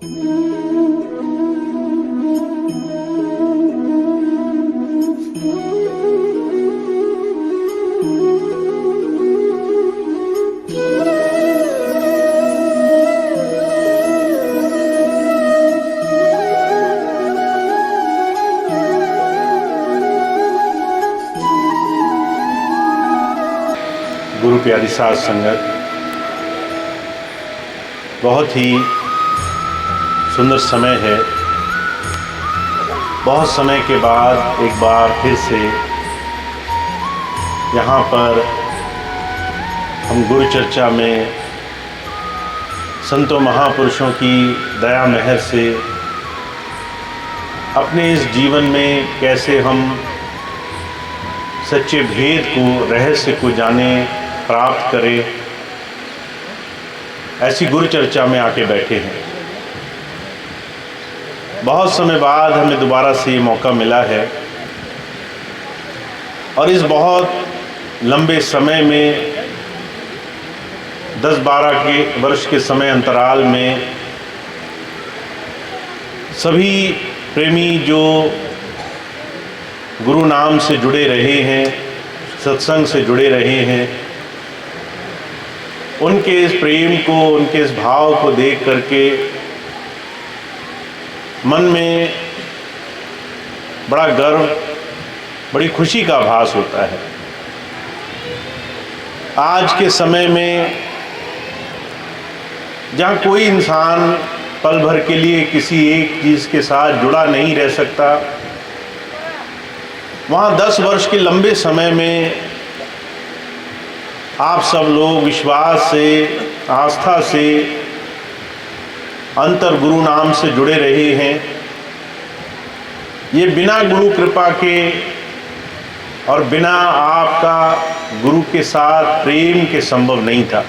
गुरु प्यारी साध संगत, बहुत ही सुंदर समय है। बहुत समय के बाद एक बार फिर से यहाँ पर हम गुरु चर्चा में संतों महापुरुषों की दया मेहर से अपने इस जीवन में कैसे हम सच्चे भेद को, रहस्य को जाने, प्राप्त करें, ऐसी गुरु चर्चा में आके बैठे हैं। बहुत समय बाद हमें दोबारा से ये मौका मिला है और इस बहुत लंबे समय में 10-12 के वर्ष के समय अंतराल में सभी प्रेमी जो गुरु नाम से जुड़े रहे हैं, सत्संग से जुड़े रहे हैं, उनके इस प्रेम को, उनके इस भाव को देख करके मन में बड़ा गर्व, बड़ी खुशी का आभास होता है। आज के समय में जहाँ कोई इंसान पल भर के लिए किसी एक चीज़ के साथ जुड़ा नहीं रह सकता, वहाँ 10 वर्ष के लंबे समय में आप सब लोग विश्वास से, आस्था से, अंतर गुरु नाम से जुड़े रहे हैं। ये बिना गुरु कृपा के और बिना आपका गुरु के साथ प्रेम के संभव नहीं था।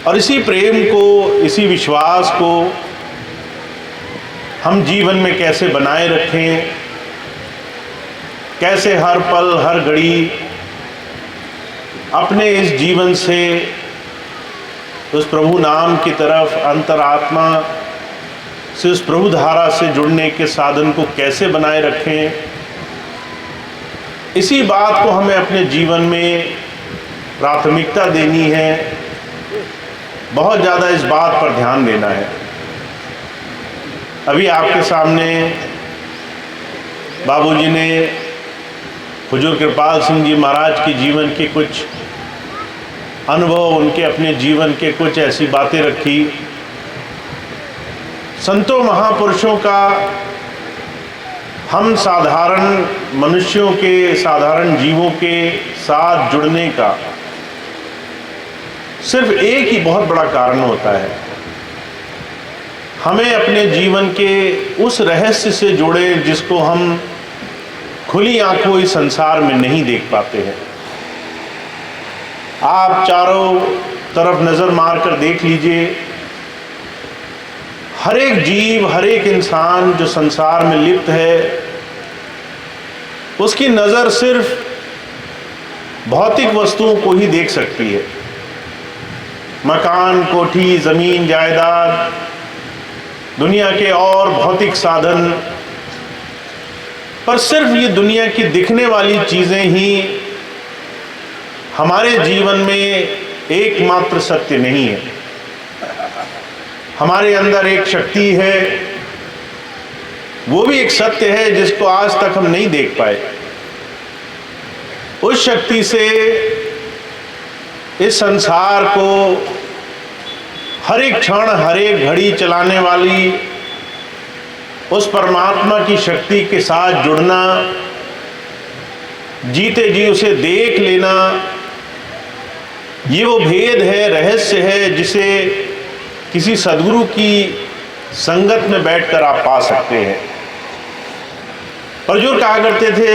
और इसी प्रेम को, इसी विश्वास को हम जीवन में कैसे बनाए रखें, कैसे हर पल, हर घड़ी अपने इस जीवन से उस प्रभु नाम की तरफ, अंतरात्मा से उस प्रभु धारा से जुड़ने के साधन को कैसे बनाए रखें, इसी बात को हमें अपने जीवन में प्राथमिकता देनी है। बहुत ज़्यादा इस बात पर ध्यान देना है। अभी आपके सामने बाबूजी ने हुजूर कृपाल सिंह जी महाराज के जीवन के कुछ अनुभव, उनके अपने जीवन के कुछ ऐसी बातें रखी। संतों महापुरुषों का हम साधारण मनुष्यों के, साधारण जीवों के साथ जुड़ने का सिर्फ एक ही बहुत बड़ा कारण होता है। हमें अपने जीवन के उस रहस्य से जोड़े जिसको हम खुली आंखों इस संसार में नहीं देख पाते हैं। आप चारों तरफ नज़र मार कर देख लीजिए, हर एक जीव, हर एक इंसान जो संसार में लिप्त है, उसकी नज़र सिर्फ भौतिक वस्तुओं को ही देख सकती है। मकान, कोठी, ज़मीन, जायदाद, दुनिया के और भौतिक साधन, पर सिर्फ ये दुनिया की दिखने वाली चीज़ें ही हमारे जीवन में एकमात्र सत्य नहीं है। हमारे अंदर एक शक्ति है, वो भी एक सत्य है जिसको आज तक हम नहीं देख पाए। उस शक्ति से इस संसार को हर एक क्षण, हर एक घड़ी चलाने वाली उस परमात्मा की शक्ति के साथ जुड़ना, जीते जी उसे देख लेना, ये वो भेद है, रहस्य है जिसे किसी सद्गुरु की संगत में बैठकर आप पा सकते हैं। अर्जुन कहा करते थे,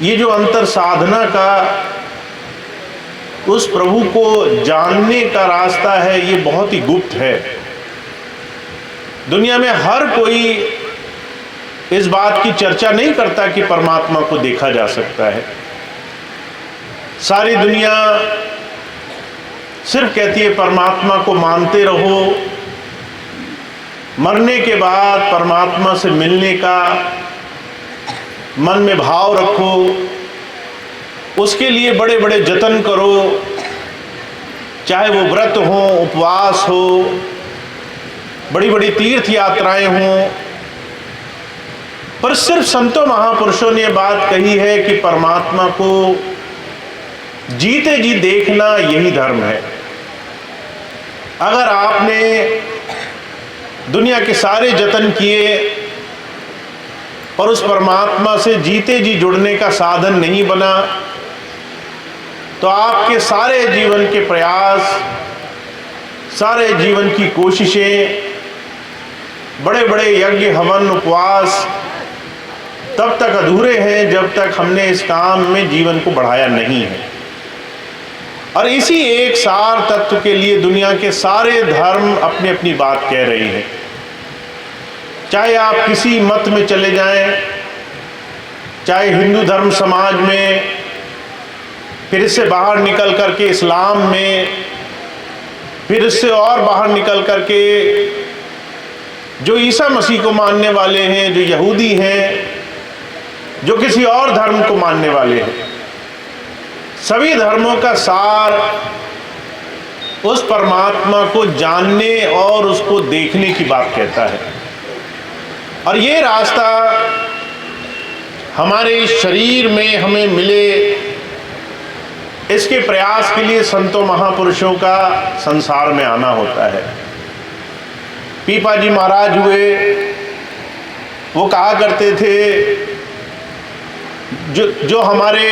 ये जो अंतर साधना का, उस प्रभु को जानने का रास्ता है, ये बहुत ही गुप्त है। दुनिया में हर कोई इस बात की चर्चा नहीं करता कि परमात्मा को देखा जा सकता है। सारी दुनिया सिर्फ कहती है परमात्मा को मानते रहो, मरने के बाद परमात्मा से मिलने का मन में भाव रखो, उसके लिए बड़े बड़े जतन करो, चाहे वो व्रत हो, उपवास हो, बड़ी बड़ी तीर्थ यात्राएं हों। पर सिर्फ संतों महापुरुषों ने बात कही है कि परमात्मा को जीते जी देखना यही धर्म है। अगर आपने दुनिया के सारे जतन किए और उस परमात्मा से जीते जी जुड़ने का साधन नहीं बना, तो आपके सारे जीवन के प्रयास, सारे जीवन की कोशिशें, बड़े बड़े यज्ञ हवन उपवास तब तक अधूरे हैं जब तक हमने इस काम में जीवन को बढ़ाया नहीं है। और इसी एक सार तत्व के लिए दुनिया के सारे धर्म अपनी अपनी बात कह रहे हैं। चाहे आप किसी मत में चले जाएं, चाहे हिंदू धर्म समाज में, फिर इससे बाहर निकल करके इस्लाम में, फिर इससे और बाहर निकल करके जो ईसा मसीह को मानने वाले हैं, जो यहूदी हैं, जो किसी और धर्म को मानने वाले हैं, सभी धर्मों का सार उस परमात्मा को जानने और उसको देखने की बात कहता है। और ये रास्ता हमारे इस शरीर में हमें मिले, इसके प्रयास के लिए संतों महापुरुषों का संसार में आना होता है। पीपा जी महाराज हुए, वो कहा करते थे जो हमारे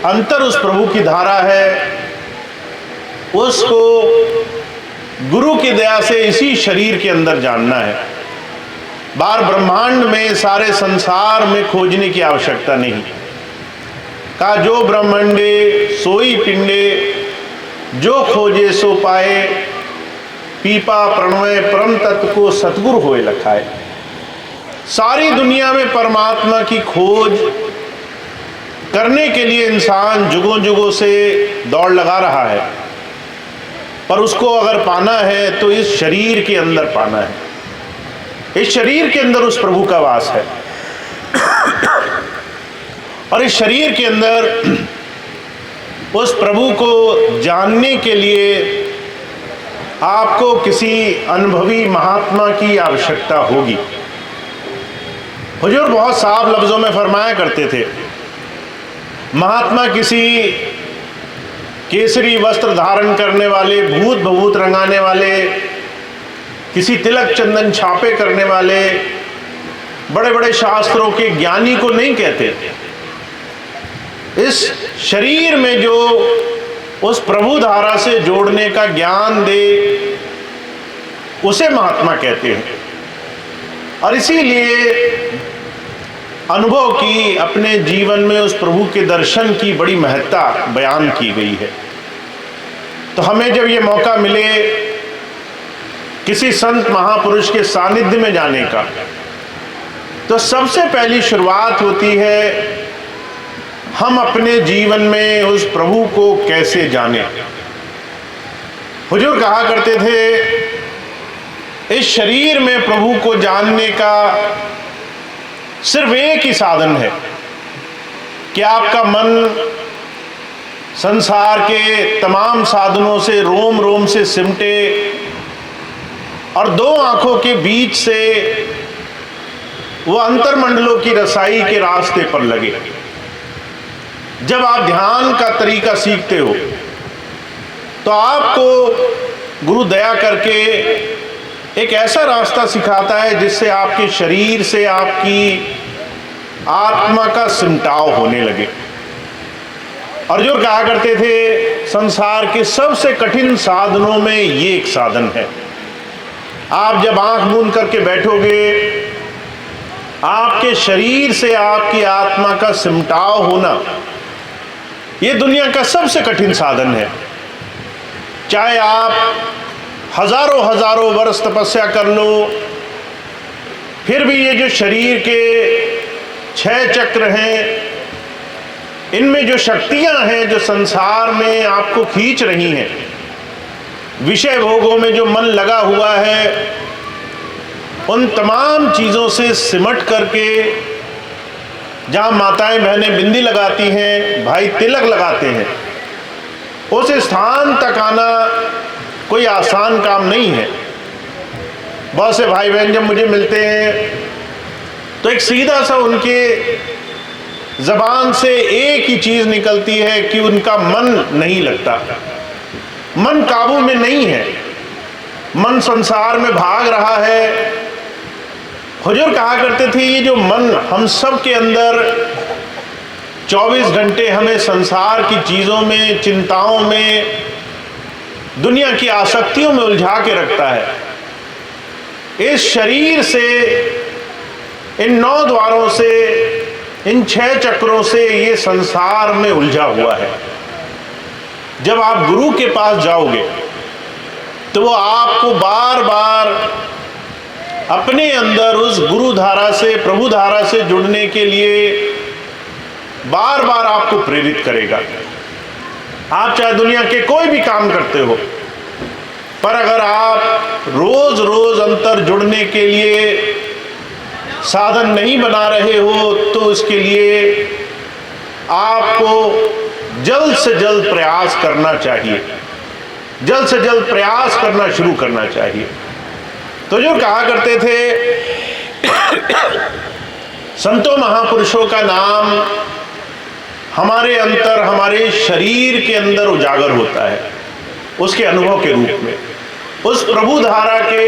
अंतर उस प्रभु की धारा है, उसको गुरु की दया से इसी शरीर के अंदर जानना है। बाहर ब्रह्मांड में, सारे संसार में खोजने की आवश्यकता नहीं। का जो ब्रह्मांडे सोई पिंडे, जो खोजे सो पाए, पीपा प्रणवय परम तत्व को सतगुरु होए लखाए। सारी दुनिया में परमात्मा की खोज करने के लिए इंसान जुगों जुगों से दौड़ लगा रहा है, पर उसको अगर पाना है तो इस शरीर के अंदर पाना है। इस शरीर के अंदर उस प्रभु का वास है और इस शरीर के अंदर उस प्रभु को जानने के लिए आपको किसी अनुभवी महात्मा की आवश्यकता होगी। हुजूर बहुत साफ लफ्जों में फरमाया करते थे, महात्मा किसी केसरी वस्त्र धारण करने वाले, भूत भभूत रंगाने वाले, किसी तिलक चंदन छापे करने वाले, बड़े बड़े शास्त्रों के ज्ञानी को नहीं कहते। इस शरीर में जो उस प्रभु धारा से जोड़ने का ज्ञान दे, उसे महात्मा कहते हैं। और इसीलिए अनुभव की अपने जीवन में उस प्रभु के दर्शन की बड़ी महत्ता बयान की गई है। तो हमें जब ये मौका मिले किसी संत महापुरुष के सानिध्य में जाने का, तो सबसे पहली शुरुआत होती है हम अपने जीवन में उस प्रभु को कैसे जाने। हुजूर कहा करते थे, इस शरीर में प्रभु को जानने का सिर्फ एक ही साधन है कि आपका मन संसार के तमाम साधनों से रोम रोम से सिमटे और दो आंखों के बीच से वो अंतर्मंडलों की रसाई के रास्ते पर लगे। जब आप ध्यान का तरीका सीखते हो तो आपको गुरु दया करके एक ऐसा रास्ता सिखाता है जिससे आपके शरीर से आपकी आत्मा का सिमटाव होने लगे। और जो कहा करते थे, संसार के सबसे कठिन साधनों में ये एक साधन है। आप जब आंख मूंद करके बैठोगे, आपके शरीर से आपकी आत्मा का सिमटाव होना ये दुनिया का सबसे कठिन साधन है। चाहे आप हजारों हजारों वर्ष तपस्या कर लो, फिर भी ये जो शरीर के 6 चक्र हैं, इनमें जो शक्तियां हैं जो संसार में आपको खींच रही हैं, विषय भोगों में जो मन लगा हुआ है, उन तमाम चीज़ों से सिमट करके जहाँ माताएं बहनें बिंदी लगाती हैं, भाई तिलक लगाते हैं, उस स्थान तक आना कोई आसान काम नहीं है। बहुत से भाई बहन जब मुझे मिलते हैं तो एक सीधा सा उनके ज़बान से एक ही चीज़ निकलती है कि उनका मन नहीं लगता, मन काबू में नहीं है, मन संसार में भाग रहा है। हुजूर कहा करते थे ये जो मन हम सब के अंदर 24 घंटे हमें संसार की चीज़ों में, चिंताओं में, दुनिया की आसक्तियों में उलझा के रखता है, इस शरीर से, इन 9 द्वारों से, इन 6 चक्रों से ये संसार में उलझा हुआ है। जब आप गुरु के पास जाओगे तो वो आपको बार बार अपने अंदर उस गुरु धारा से, प्रभु धारा से जुड़ने के लिए बार बार आपको प्रेरित करेगा। आप चाहे दुनिया के कोई भी काम करते हो, पर अगर आप रोज रोज अंतर जुड़ने के लिए साधन नहीं बना रहे हो तो इसके लिए आपको जल्द से जल्द प्रयास करना चाहिए, जल्द से जल्द प्रयास करना शुरू करना चाहिए। तो जो कहा करते थे संतों महापुरुषों का नाम हमारे अंतर, हमारे शरीर के अंदर उजागर होता है, उसके अनुभव के रूप में, उस प्रभु धारा के,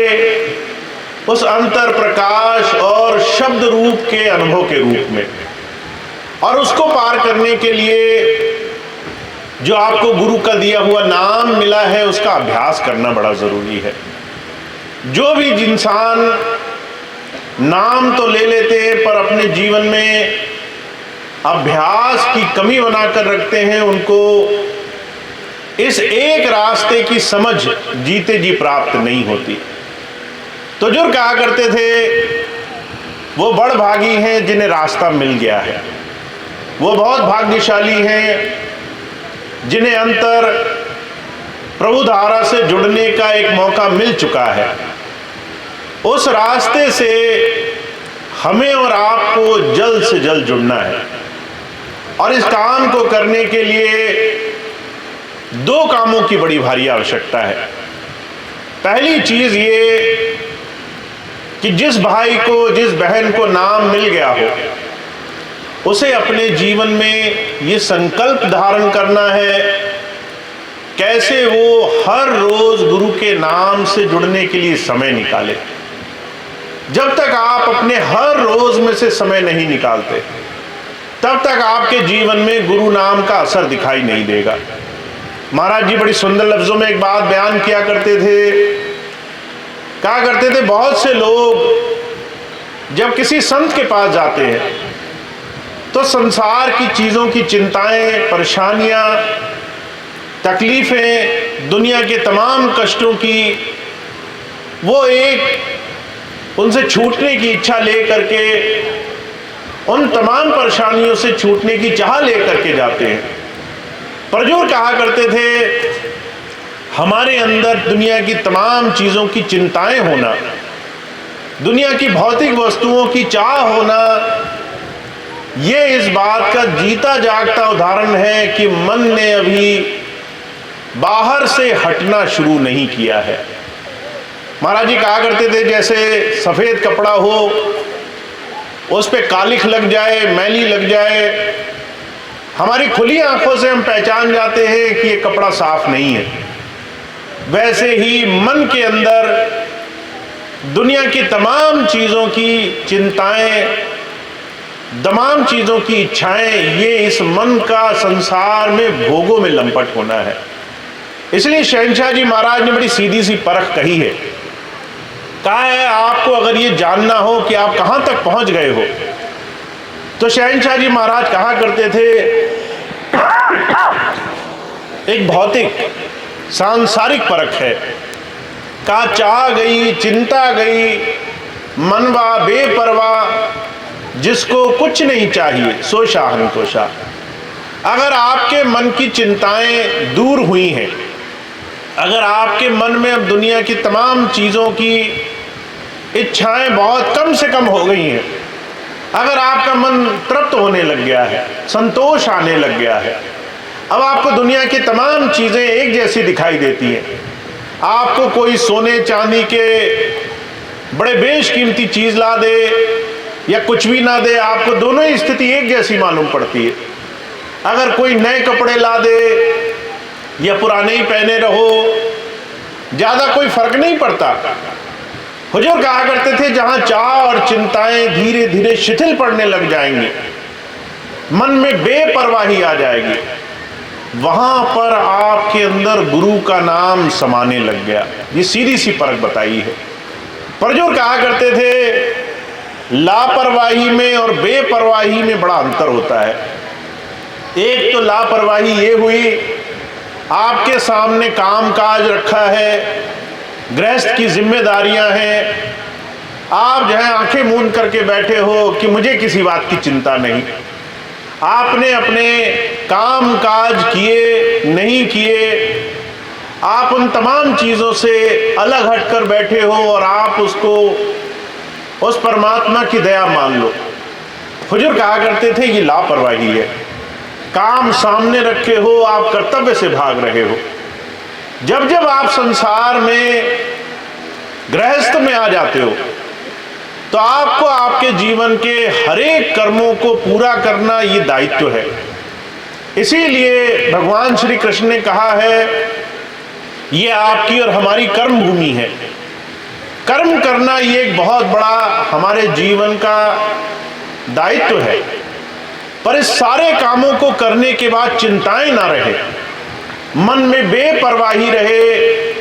उस अंतर प्रकाश और शब्द रूप के अनुभव के रूप में। और उसको पार करने के लिए जो आपको गुरु का दिया हुआ नाम मिला है उसका अभ्यास करना बड़ा जरूरी है। जो भी इंसान नाम तो ले लेते हैं पर अपने जीवन में अभ्यास की कमी बनाकर रखते हैं, उनको इस एक रास्ते की समझ जीते जी प्राप्त नहीं होती। तो जो कहा करते थे वो बड़ भागी हैं जिन्हें रास्ता मिल गया है, वो बहुत भाग्यशाली हैं जिन्हें अंतर प्रभु धारा से जुड़ने का एक मौका मिल चुका है। उस रास्ते से हमें और आपको जल्द से जल्द जुड़ना है। और इस काम को करने के लिए 2 कामों की बड़ी भारी आवश्यकता है। पहली चीज ये कि जिस भाई को, जिस बहन को नाम मिल गया हो, उसे अपने जीवन में ये संकल्प धारण करना है कैसे वो हर रोज गुरु के नाम से जुड़ने के लिए समय निकाले। जब तक आप अपने हर रोज में से समय नहीं निकालते तब तक आपके जीवन में गुरु नाम का असर दिखाई नहीं देगा। महाराज जी बड़ी सुंदर लफ्जों में एक बात बयान किया करते थे, कहा करते थे बहुत से लोग जब किसी संत के पास जाते हैं तो संसार की चीजों की चिंताएं, परेशानियां, तकलीफें, दुनिया के तमाम कष्टों की वो एक उनसे छूटने की इच्छा लेकर के, उन तमाम परेशानियों से छूटने की चाह लेकर के जाते हैं। पर जो कहा करते थे हमारे अंदर दुनिया की तमाम चीजों की चिंताएं होना, दुनिया की भौतिक वस्तुओं की चाह होना, ये इस बात का जीता जागता उदाहरण है कि मन ने अभी बाहर से हटना शुरू नहीं किया है। महाराज जी कहा करते थे जैसे सफेद कपड़ा हो, उस पे कालिख लग जाए, मैली लग जाए, हमारी खुली आंखों से हम पहचान जाते हैं कि ये कपड़ा साफ नहीं है। वैसे ही मन के अंदर दुनिया की तमाम चीजों की चिंताएं, तमाम चीजों की इच्छाएं, ये इस मन का संसार में भोगों में लंपट होना है। इसलिए शहंशाह जी महाराज ने बड़ी सीधी सी परख कही है। कहा है आपको अगर ये जानना हो कि आप कहां तक पहुंच गए हो, तो शहंशाह जी महाराज कहा करते थे एक भौतिक सांसारिक परख है। कहा चाह गई, चिंता गई, मनवा बेपरवाह, जिसको कुछ नहीं चाहिए सो शाहंतोषा। अगर आपके मन की चिंताएं दूर हुई हैं, अगर आपके मन में अब दुनिया की तमाम चीज़ों की इच्छाएं बहुत कम से कम हो गई हैं, अगर आपका मन तृप्त होने लग गया है, संतोष आने लग गया है, अब आपको दुनिया की तमाम चीज़ें एक जैसी दिखाई देती हैं, आपको कोई सोने चांदी के बड़े बेशकीमती चीज़ ला दे या कुछ भी ना दे, आपको दोनों ही स्थिति एक जैसी मालूम पड़ती है। अगर कोई नए कपड़े ला दे या पुराने ही पहने रहो, ज़्यादा कोई फर्क नहीं पड़ता। हुजूर कहा करते थे, जहां चाह और चिंताएं धीरे धीरे शिथिल पड़ने लग जाएंगी, मन में बेपरवाही आ जाएगी, वहां पर आपके अंदर गुरु का नाम समाने लग गया। ये सीधी सी परख बताई है। पर हुजूर कहा करते थे, लापरवाही में और बेपरवाही में बड़ा अंतर होता है। एक तो लापरवाही ये हुई, आपके सामने काम काज रखा है, गृहस्थ की जिम्मेदारियां हैं, आप जो है आंखें मूंद करके बैठे हो कि मुझे किसी बात की चिंता नहीं। आपने अपने काम काज किए नहीं किए, आप उन तमाम चीज़ों से अलग हटकर बैठे हो और आप उसको उस परमात्मा की दया मान लो। हुजूर कहा करते थे, ये लापरवाही है। काम सामने रखे हो, आप कर्तव्य से भाग रहे हो। जब जब आप संसार में गृहस्थ में आ जाते हो तो आपको आपके जीवन के हर एक कर्मों को पूरा करना ये दायित्व है। इसीलिए भगवान श्री कृष्ण ने कहा है, ये आपकी और हमारी कर्म भूमि है। कर्म करना ये एक बहुत बड़ा हमारे जीवन का दायित्व है। पर इस सारे कामों को करने के बाद चिंताएं ना रहे, मन में बेपरवाही रहे,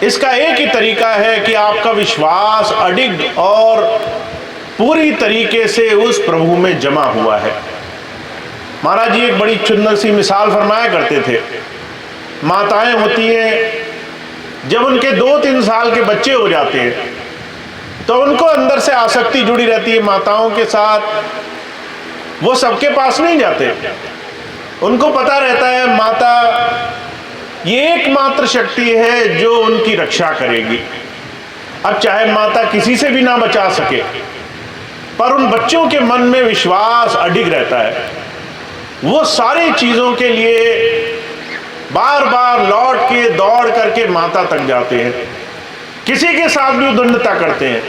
इसका एक ही तरीका है कि आपका विश्वास अडिग और पूरी तरीके से उस प्रभु में जमा हुआ है। महाराज जी एक बड़ी सुंदर सी मिसाल फरमाया करते थे। माताएं होती हैं, जब उनके 2-3 साल के बच्चे हो जाते हैं तो उनको अंदर से आसक्ति जुड़ी रहती है माताओं के साथ। वो सबके पास नहीं जाते, उनको पता रहता है माता ये एकमात्र शक्ति है जो उनकी रक्षा करेगी। अब चाहे माता किसी से भी ना बचा सके, पर उन बच्चों के मन में विश्वास अडिग रहता है। वो सारी चीज़ों के लिए बार बार लौट के दौड़ करके माता तक जाते हैं। किसी के साथ भी उद्दंडता करते हैं,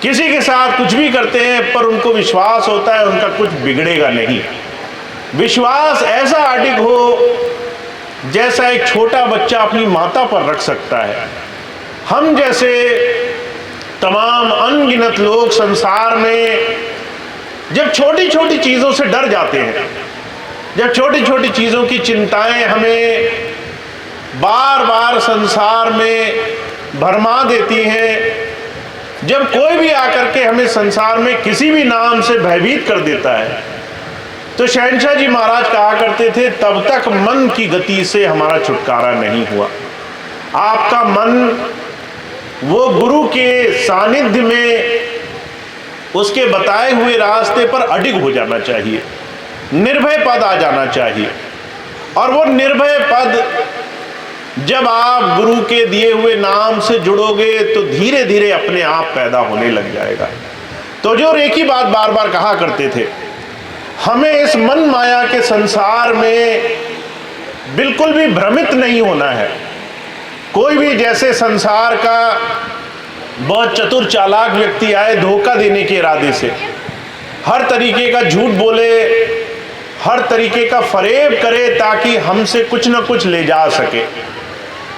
किसी के साथ कुछ भी करते हैं, पर उनको विश्वास होता है उनका कुछ बिगड़ेगा नहीं। विश्वास ऐसा अडिग हो जैसा एक छोटा बच्चा अपनी माता पर रख सकता है। हम जैसे तमाम अनगिनत लोग संसार में जब छोटी छोटी चीज़ों से डर जाते हैं, जब छोटी छोटी चीज़ों की चिंताएं हमें बार बार संसार में भरमा देती हैं, जब कोई भी आकर के हमें संसार में किसी भी नाम से भयभीत कर देता है, तो शहंशाह जी महाराज कहा करते थे, तब तक मन की गति से हमारा छुटकारा नहीं हुआ। आपका मन वो गुरु के सानिध्य में उसके बताए हुए रास्ते पर अडिग हो जाना चाहिए, निर्भय पद आ जाना चाहिए। और वो निर्भय पद जब आप गुरु के दिए हुए नाम से जुड़ोगे तो धीरे धीरे अपने आप पैदा होने लग जाएगा। तो जो एक ही बात बार बार कहा करते थे, हमें इस मन माया के संसार में बिल्कुल भी भ्रमित नहीं होना है। कोई भी जैसे संसार का बहुत चतुर चालाक व्यक्ति आए धोखा देने के इरादे से, हर तरीके का झूठ बोले, हर तरीके का फरेब करे ताकि हमसे कुछ न कुछ ले जा सके।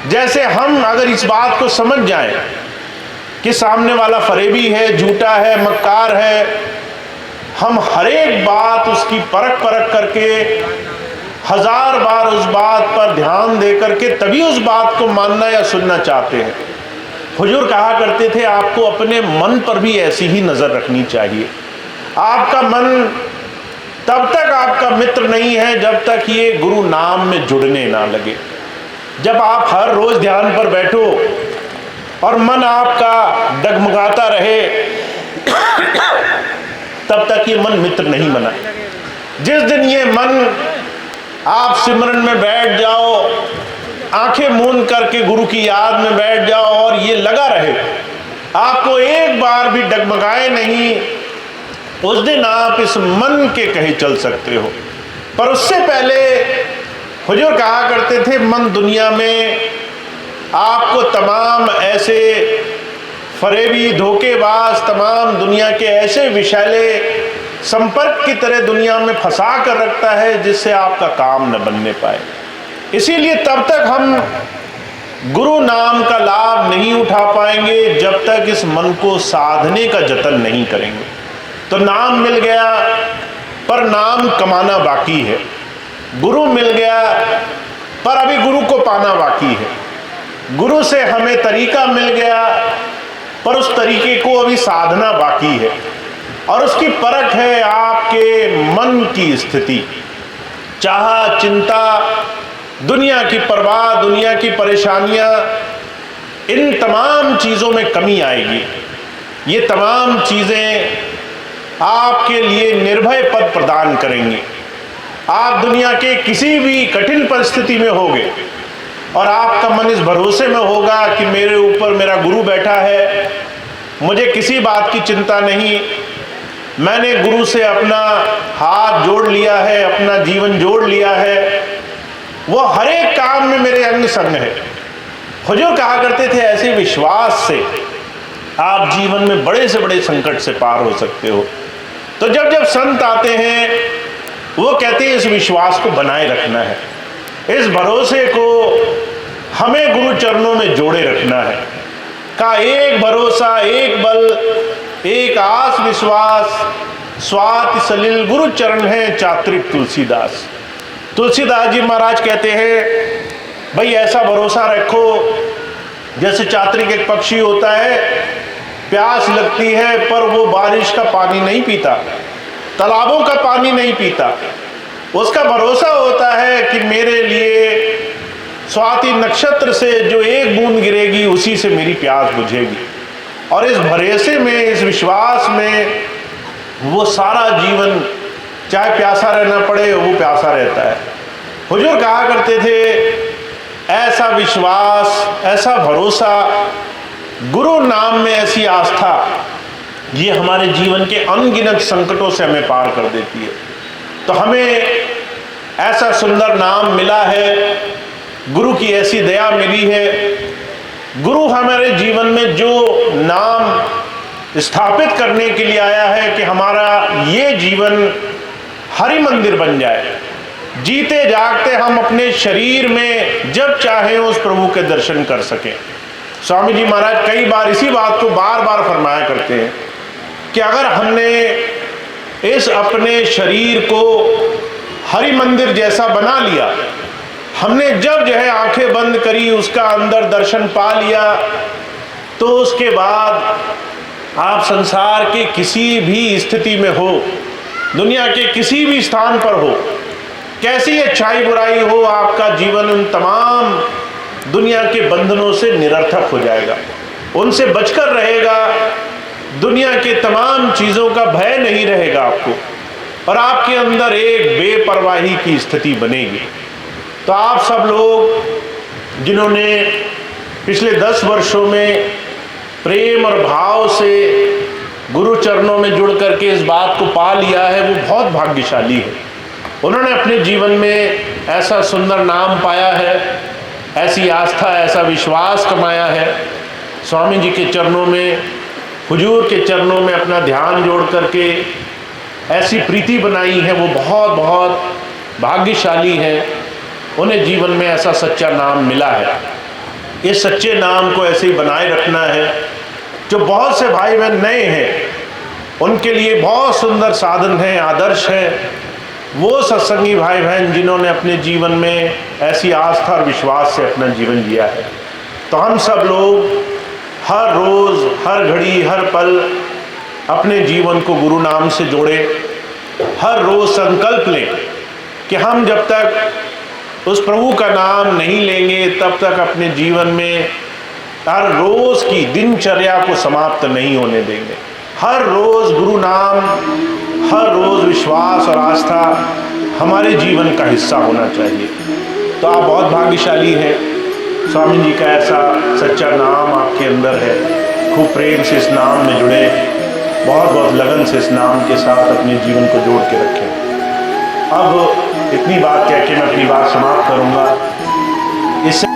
जैसे हम अगर इस बात को समझ जाएं कि सामने वाला फरेबी है, झूठा है, मक्कार है, हम हर एक बात उसकी परख करके 1000 बार उस बात पर ध्यान दे करके तभी उस बात को मानना या सुनना चाहते हैं। हुजूर कहा करते थे, आपको अपने मन पर भी ऐसी ही नज़र रखनी चाहिए। आपका मन तब तक आपका मित्र नहीं है जब तक ये गुरु नाम में जुड़ने ना लगे। जब आप हर रोज ध्यान पर बैठो और मन आपका डगमगाता रहे, तब तक ये मन मित्र नहीं बना। जिस दिन ये मन आप सिमरन में बैठ जाओ आंखें मूंद करके गुरु की याद में बैठ जाओ और ये लगा रहे, आपको एक बार भी डगमगाए नहीं, उस दिन आप इस मन के कहे चल सकते हो। पर उससे पहले हुजूर कहा करते थे, मन दुनिया में आपको तमाम ऐसे फरेबी, धोखेबाज, तमाम दुनिया के ऐसे विषैले संपर्क की तरह दुनिया में फंसा कर रखता है जिससे आपका काम न बनने पाए। इसीलिए तब तक हम गुरु नाम का लाभ नहीं उठा पाएंगे जब तक इस मन को साधने का जतन नहीं करेंगे। तो नाम मिल गया पर नाम कमाना बाकी है, गुरु मिल गया पर अभी गुरु को पाना बाकी है, गुरु से हमें तरीका मिल गया पर उस तरीके को अभी साधना बाकी है। और उसकी परख है आपके मन की स्थिति। चाह, चिंता, दुनिया की परवाह, दुनिया की परेशानियां, इन तमाम चीज़ों में कमी आएगी। ये तमाम चीज़ें आपके लिए निर्भय पद प्रदान करेंगी। आप दुनिया के किसी भी कठिन परिस्थिति में होगे और आपका मन इस भरोसे में होगा कि मेरे ऊपर मेरा गुरु बैठा है, मुझे किसी बात की चिंता नहीं, मैंने गुरु से अपना हाथ जोड़ लिया है, अपना जीवन जोड़ लिया है, वो हर एक काम में मेरे अंग संग है। हुजूर कहा करते थे, ऐसे विश्वास से आप जीवन में बड़े से बड़े संकट से पार हो सकते हो। तो जब जब संत आते हैं वो कहते हैं इस विश्वास को बनाए रखना है, इस भरोसे को हमें गुरु चरणों में जोड़े रखना है। का एक भरोसा, एक बल, एक आस विश्वास, स्वाति सलिल गुरु चरण है चात्रिक तुलसीदास। तुलसीदास जी महाराज कहते हैं, भाई ऐसा भरोसा रखो जैसे चात्रिक एक पक्षी होता है, प्यास लगती है पर वो बारिश का पानी नहीं पीता, तालाबों का पानी नहीं पीता। उसका भरोसा होता है कि मेरे लिए स्वाति नक्षत्र से जो एक बूंद गिरेगी उसी से मेरी प्यास बुझेगी। और इस भरोसे में, इस विश्वास में वो सारा जीवन चाहे प्यासा रहना पड़े वो प्यासा रहता है। हुजूर कहा करते थे, ऐसा विश्वास, ऐसा भरोसा, गुरु नाम में ऐसी आस्था, ये हमारे जीवन के अनगिनत संकटों से हमें पार कर देती है। तो हमें ऐसा सुंदर नाम मिला है, गुरु की ऐसी दया मिली है। गुरु हमारे जीवन में जो नाम स्थापित करने के लिए आया है कि हमारा ये जीवन हरि मंदिर बन जाए, जीते जागते हम अपने शरीर में जब चाहें उस प्रभु के दर्शन कर सकें। स्वामी जी महाराज कई बार इसी बात को बार बार फरमाया करते हैं कि अगर हमने इस अपने शरीर को हरि मंदिर जैसा बना लिया, हमने जब जो है आंखें बंद करी, उसका अंदर दर्शन पा लिया, तो उसके बाद आप संसार के किसी भी स्थिति में हो, दुनिया के किसी भी स्थान पर हो, कैसी अच्छाई बुराई हो, आपका जीवन उन तमाम दुनिया के बंधनों से निरर्थक हो जाएगा, उनसे बचकर रहेगा। दुनिया के तमाम चीज़ों का भय नहीं रहेगा आपको, और आपके अंदर एक बेपरवाही की स्थिति बनेगी। तो आप सब लोग जिन्होंने पिछले 10 वर्षों में प्रेम और भाव से गुरु चरणों में जुड़ करके इस बात को पा लिया है, वो बहुत भाग्यशाली है। उन्होंने अपने जीवन में ऐसा सुंदर नाम पाया है, ऐसी आस्था, ऐसा विश्वास कमाया है। स्वामी जी के चरणों में, हुजूर के चरणों में अपना ध्यान जोड़ करके ऐसी प्रीति बनाई है, वो बहुत बहुत भाग्यशाली है। उन्हें जीवन में ऐसा सच्चा नाम मिला है। इस सच्चे नाम को ऐसे ही बनाए रखना है। जो बहुत से भाई बहन नए हैं उनके लिए बहुत सुंदर साधन है, आदर्श है वो सत्संगी भाई बहन जिन्होंने अपने जीवन में ऐसी आस्था और विश्वास से अपना जीवन जिया है। तो हम सब लोग हर रोज़, हर घड़ी, हर पल अपने जीवन को गुरु नाम से जोड़े। हर रोज़ संकल्प लें कि हम जब तक उस प्रभु का नाम नहीं लेंगे तब तक अपने जीवन में हर रोज़ की दिनचर्या को समाप्त नहीं होने देंगे। हर रोज़ गुरु नाम, हर रोज़ विश्वास और आस्था हमारे जीवन का हिस्सा होना चाहिए। तो आप बहुत भाग्यशाली हैं। स्वामी जी का ऐसा सच्चा नाम आपके अंदर है, खूब प्रेम से इस नाम में जुड़े, बहुत बहुत लगन से इस नाम के साथ अपने जीवन को जोड़ के रखें। अब इतनी बात कह के मैं अपनी बात समाप्त करूंगा। इससे